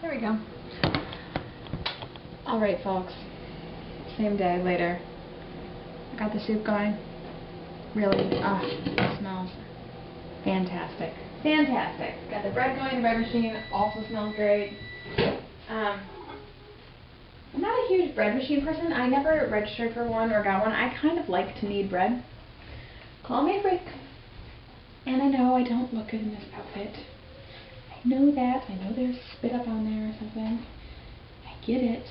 There we go. Alright folks, same day later. I got the soup going. Really, it smells fantastic. Fantastic. Got the bread going, the bread machine also smells great. I'm not a huge bread machine person. I never registered for one or got one. I kind of like to knead bread. Call me a freak. And I know I don't look good in this outfit. I know that. I know there's spit up on there or something. I get it.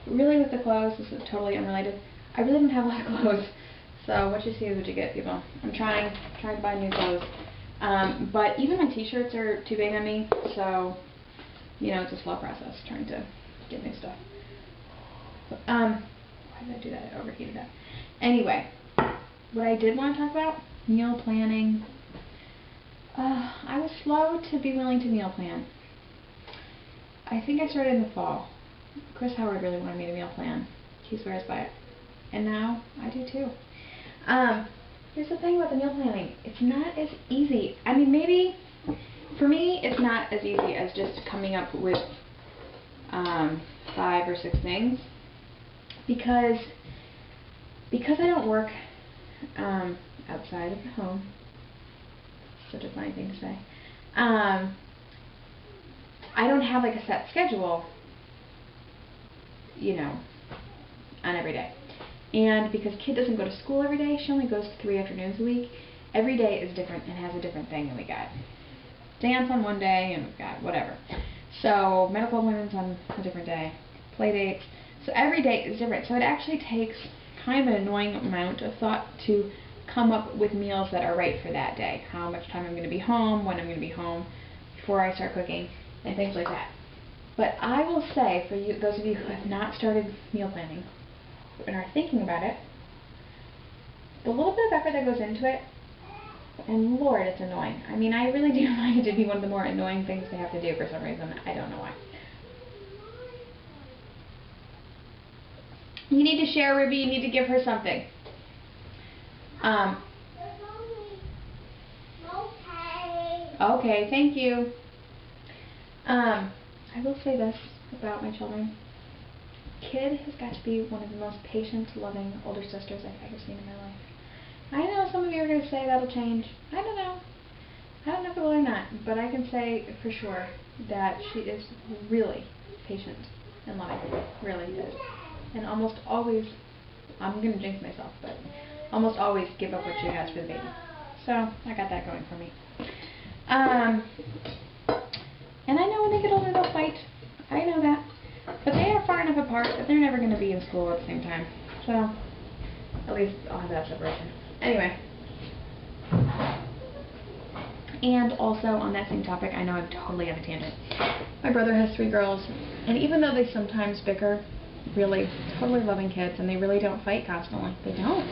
Really with the clothes, this is totally unrelated. I really didn't have a lot of clothes. So what you see is what you get, people. I'm trying to buy new clothes. But even my t-shirts are too big on me, so you know, it's a slow process trying to get new stuff. Why did I do that? I overheated that. Anyway, what I did want to talk about, meal planning. I was slow to be willing to meal plan. I think I started in the fall. Chris Howard really wanted me to meal plan. He swears by it. And now I do too. Here's the thing about the meal planning. It's not as easy. I mean, maybe for me it's not as easy as just coming up with 5 or 6 things. Because I don't work outside of the home. Such a funny thing to say. I don't have like a set schedule, you know, on every day. And because kid doesn't go to school every day, she only goes 3 afternoons a week. Every day is different and has a different thing, and we got dance on one day and we've got whatever. So medical appointments on a different day, play dates. So every day is different. So it actually takes kind of an annoying amount of thought to come up with meals that are right for that day. How much time I'm going to be home, when I'm going to be home, before I start cooking, and things like that. But I will say, for you, those of you who have not started meal planning and are thinking about it, the little bit of effort that goes into it, and Lord, it's annoying. I mean, I really do find it to be one of the more annoying things to have to do for some reason. I don't know why. You need to share, Ruby. You need to give her something. Okay, thank you. I will say this about my children. Kid has got to be one of the most patient, loving older sisters I've ever seen in my life. I know some of you are going to say that'll change. I don't know. I don't know if it will or not, but I can say for sure that she is really patient and loving. Really is. And almost always, I'm going to jinx myself, but almost always give up what she has for the baby. So I got that going for me. And I know when they get older they'll fight. I know that. But they are far enough apart that they're never going to be in school at the same time. So at least I'll have that separation. Anyway. And also on that same topic, I know I'm totally on a tangent. My brother has 3 girls, and even though they sometimes bicker, really totally loving kids, and they really don't fight constantly. They don't.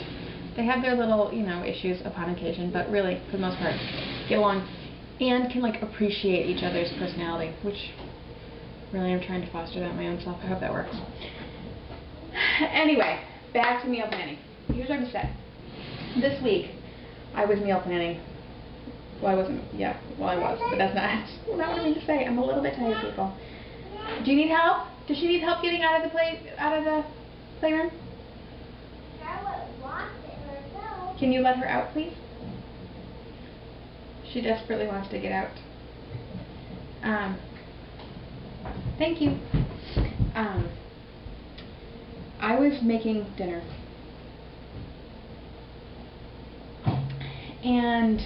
They have their little, you know, issues upon occasion, but really, for the most part, get along and can like appreciate each other's personality, which really I'm trying to foster that my own self. I hope that works. Anyway, back to meal planning. Here's what I said. This week, I was meal planning. Well, I wasn't. Yeah, well, I was, but that's not what I mean to say. I'm a little bit tired, people. Do you need help? Does she need help getting out of the playroom? Can you let her out, please? She desperately wants to get out. Thank you. I was making dinner. And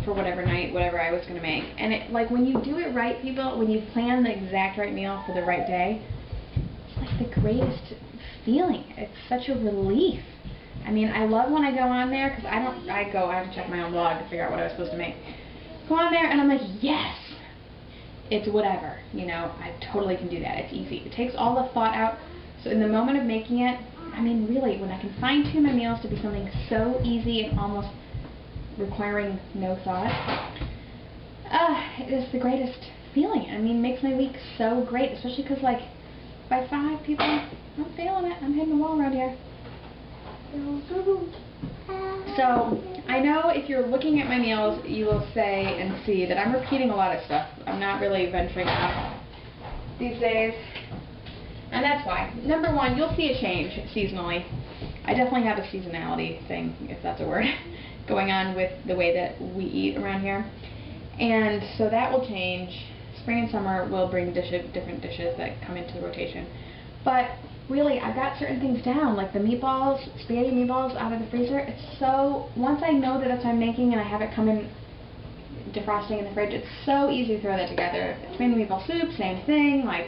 for whatever night, whatever I was going to make. And it, like, when you do it right, people, when you plan the exact right meal for the right day, it's like the greatest feeling. It's such a relief. I mean, I love when I go on there, because I have to check my own blog to figure out what I was supposed to make. Go on there, and I'm like, yes! It's whatever, you know, I totally can do that. It's easy. It takes all the thought out. So in the moment of making it, I mean, really, when I can fine-tune my meals to be something so easy and almost requiring no thought, it is the greatest feeling. I mean, it makes my week so great, especially because, like, by 5 people, I'm feeling it. I'm hitting the wall around here. So, I know if you're looking at my meals, you will say and see that I'm repeating a lot of stuff. I'm not really venturing out these days. And that's why. Number one, you'll see a change seasonally. I definitely have a seasonality thing, if that's a word, going on with the way that we eat around here. And so that will change. Spring and summer will bring different dishes that come into the rotation. But really, I've got certain things down, like the meatballs, spaghetti meatballs out of the freezer. It's so, once I know that that's what I'm making and I have it come in defrosting in the fridge, it's so easy to throw that together. Tomato meatball soup, same thing, like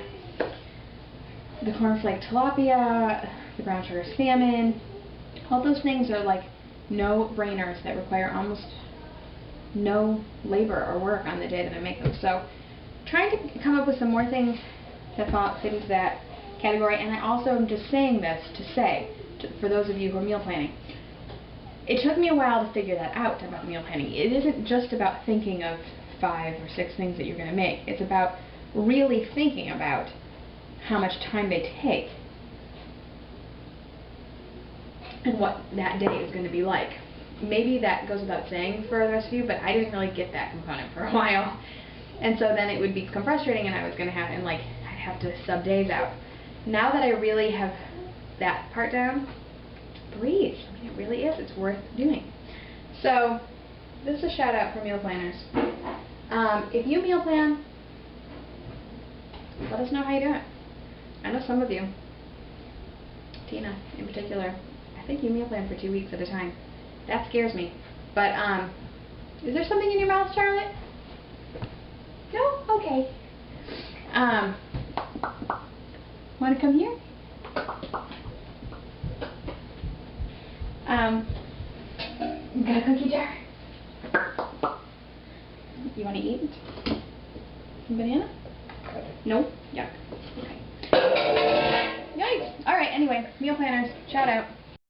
the cornflake tilapia, the brown sugar salmon. All those things are like no-brainers that require almost no labor or work on the day that I make them. So trying to come up with some more things that fit into that category, and I also am just saying this to say, for those of you who are meal planning, it took me a while to figure that out about meal planning. It isn't just about thinking of 5 or 6 things that you're going to make. It's about really thinking about how much time they take and what that day is going to be like. Maybe that goes without saying for the rest of you, but I didn't really get that component for a while. And so then it would become frustrating, and I was going to have, and like, I'd have to sub days out. Now that I really have that part down, breathe. I mean, it really is. It's worth doing. So this is a shout out for meal planners. If you meal plan, let us know how you do it. I know some of you, Tina in particular, I think you meal plan for 2 weeks at a time. That scares me. But is there something in your mouth, Charlotte? No? Okay. Want to come here? You got a cookie jar? You want to eat? Some banana? No? Yuck. Okay. Yikes. Alright, anyway, meal planners, shout out.